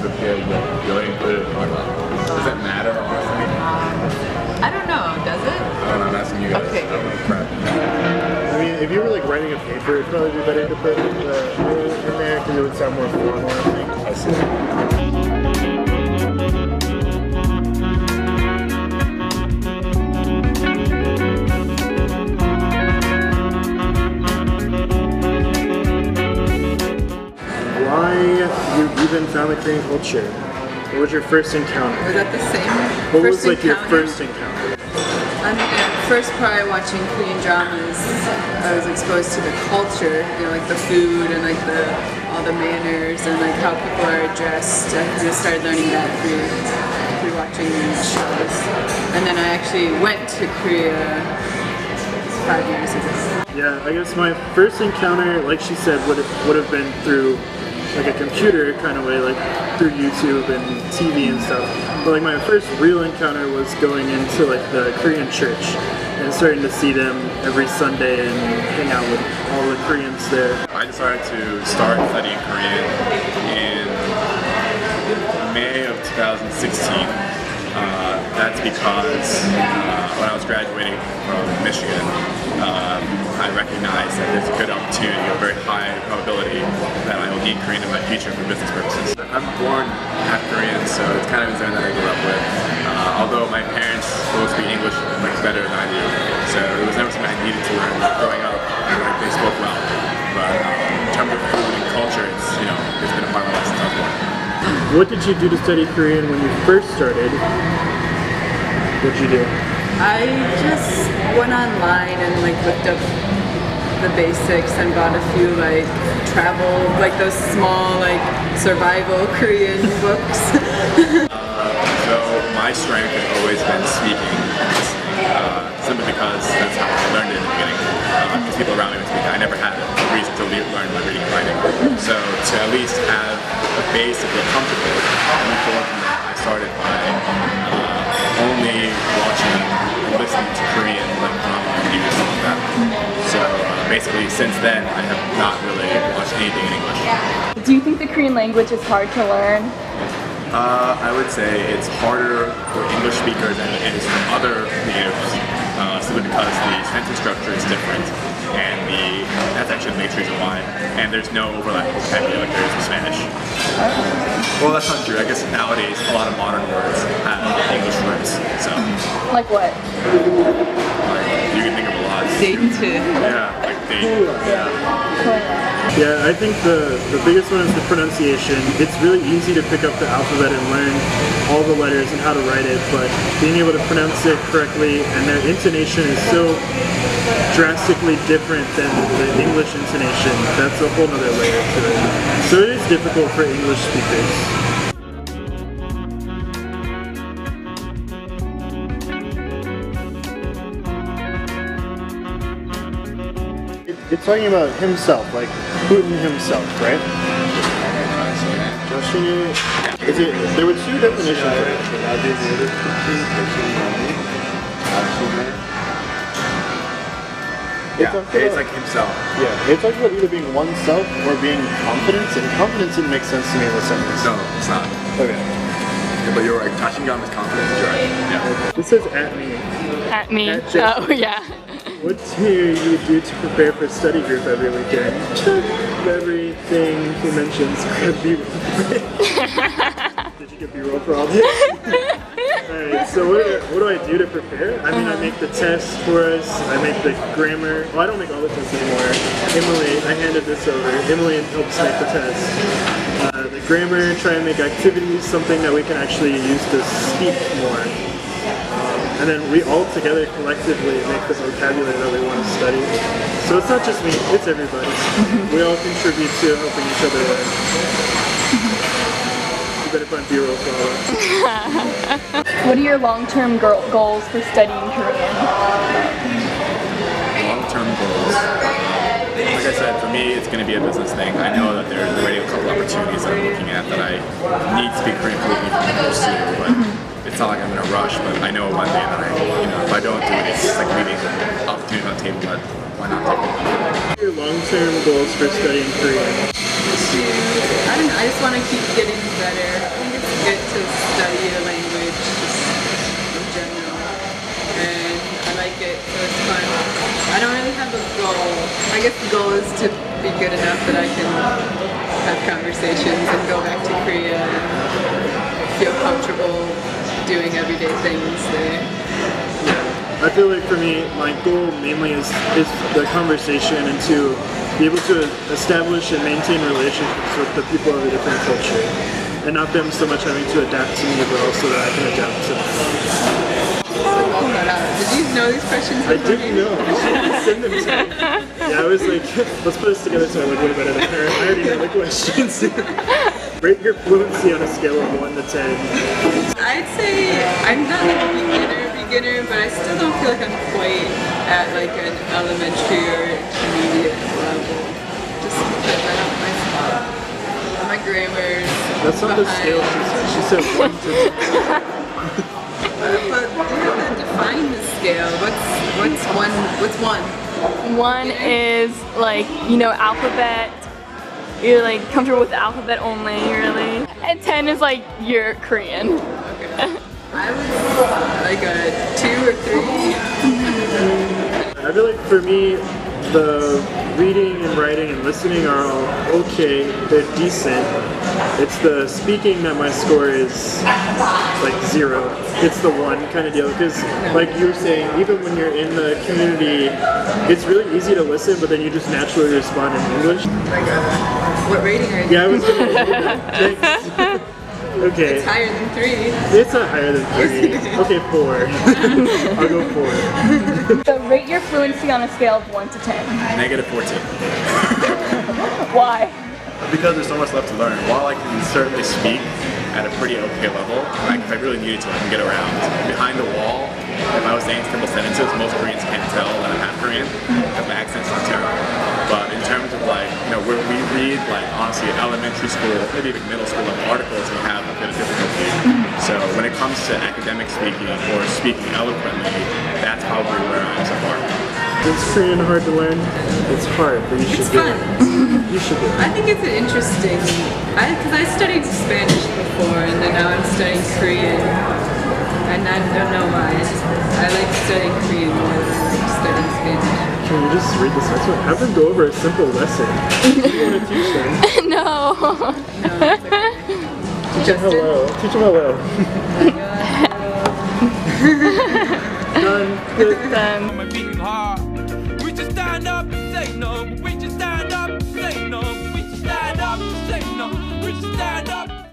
as a kid that really included or not? Does it matter, honestly? I don't know, does it? I don't know, I'm asking you guys. Okay. I don't know crap. I mean, if you were like writing a paper, it'd probably be better to put in there because it would sound more formal, I think. I see. Why you even found the Korean culture? What was your first encounter? Was that the same? What first was like your encounter? first encounter? I mean, first probably watching Korean dramas, I was exposed to the culture, you know, like the food and like all the manners and like how people are dressed. I kind of started learning that through watching these shows. And then I actually went to Korea 5 years ago. Yeah, I guess my first encounter, like she said, would have been through like a computer kind of way, like through YouTube and TV and stuff. But like my first real encounter was going into like the Korean church and starting to see them every Sunday and hang out with all the Koreans there. I decided to start studying Korean in May of 2016. That's because when I was graduating from Michigan, I recognized that there's a good opportunity, a very high probability that I will need Korean in my future for business purposes. I'm born half Korean, so it's kind of a zone that I grew up with. Although my parents both speak English much better than I do, so it was never something I needed to learn growing up. Like they spoke well, but in terms of food and culture, it's been a part of my life since I was born. What did you do to study Korean when you first started? What'd you do? I just went online and like looked up the basics and bought a few like travel, like those small like survival Korean books. So my strength has always been speaking and listening, simply because that's how I learned it in the beginning. Because people around me were speaking. I never had a reason to learn my reading and writing. So to at least have a base to feel comfortable, and before I started by only watching and listening to Korean like drama and news and stuff like that. So basically since then I have not really watched anything in English. Do you think the Korean language is hard to learn? I would say it's harder for English speakers than it is for other natives, simply because the sentence structure is different, and that's actually the major reason why. And there's no overlap with vocabulary like there is in Spanish. Well, that's not true. I guess nowadays a lot of modern words have English roots. So, Like what? you can think of a lot. Date. Yeah, like date. Yeah. Yeah, I think the biggest one is the pronunciation. It's really easy to pick up the alphabet and learn all the letters and how to write it, but being able to pronounce it correctly, and their intonation is so drastically different than the English intonation. That's a whole other layer to it. So it is difficult for English speakers. It's talking about himself, like Putin himself, right? Is it? There were two definitions, right? Yeah, it's like himself. Yeah, it talks about either being oneself or being confident, and confidence didn't make sense to me in the sentence. No, it's not. Okay. Yeah, but you're right. Tashingam is confidence. You're right. Yeah. This says at me. At me. At Jeff. Oh, yeah. What do you do to prepare for study group every weekend? Everything he mentions could be. Did you get B-roll problems? Alright, so what do I do to prepare? I mean, I make the test for us, I make the grammar. Well, I don't make all the tests anymore. Emily, I handed this over. Emily helps make the test. The grammar, try and make activities, something that we can actually use to speak more. And then we all together collectively make the vocabulary that we want to study. So it's not just me, it's everybody. We all contribute to helping each other learn. You better find B-roll problems. What are your long-term goals for studying Korean? Long-term goals. Like I said, for me, it's going to be a business thing. I know that there's already a couple opportunities that I'm looking at that I need to be Korean fluent to pursue, but it's not like I'm in a rush. But I know one day that if I don't do it, it's like leaving the opportunity on the table. But why not take it? What are your long-term goals for studying Korean? I don't know, I just want to keep getting better. I think it's good to study a language just in general. And I like it, so it's fun. I don't really have a goal. I guess the goal is to be good enough that I can have conversations and go back to Korea and feel comfortable doing everyday things there. I feel like for me, my goal mainly is the conversation and to be able to establish and maintain relationships with the people of a different culture. And not them so much having to adapt to me, but also that I can adapt to them. Did you know these questions I before? didn't know. She didn't send them to me. Yeah, I was like, let's put this together so I look a little better than her. I already know the questions. Rate your fluency on a scale of 1 to 10. I'd say I'm not like a beginner, but I still don't feel like I'm quite at like an elementary or intermediate level. Just because I don't my grammar's That's not the scale she said. She said 1 to 10. But you have to define the scale. What's one? What's one? One is like, you know, alphabet. You're like comfortable with the alphabet only, really. And 10 is like you're Korean. Okay. I was like a 2 or 3. I feel like for me, the reading and writing and listening are all okay, they're decent. It's the speaking that my score is like 0. It's the 1 kind of deal, because like you were saying, even when you're in the community, it's really easy to listen, but then you just naturally respond in English. Like what rating are you? Yeah, I was thanks. Okay. It's higher than 3. It's not higher than 3. Okay, 4. I'll go 4. So rate your fluency on a scale of 1 to 10. Negative 14. Why? Because there's so much left to learn. While I can certainly speak at a pretty okay level, like if I really needed to, I can get around. Behind the wall, if I was saying simple sentences, most Koreans can't tell that I'm half Korean because my accent's not terrible. But in terms of like, you know, where we read like honestly elementary school, maybe even middle school level articles, we have a bit of difficulty. So when it comes to academic speaking or speaking eloquently, that's probably where I am so far. Is Korean hard to learn? It's hard, but you should It's do fun. it. You should do it. I think it's an interesting, because I studied Spanish before and then now I'm studying Korean, and I don't know why. I like studying Korean more than I like studying Spanish. Can you just read this next one? Have them go over a simple lesson. You want to teach them. No. No, it's okay. Teach them hello. Teach them hello. Done. Good. Then beating hard. We just stand up and say no, we just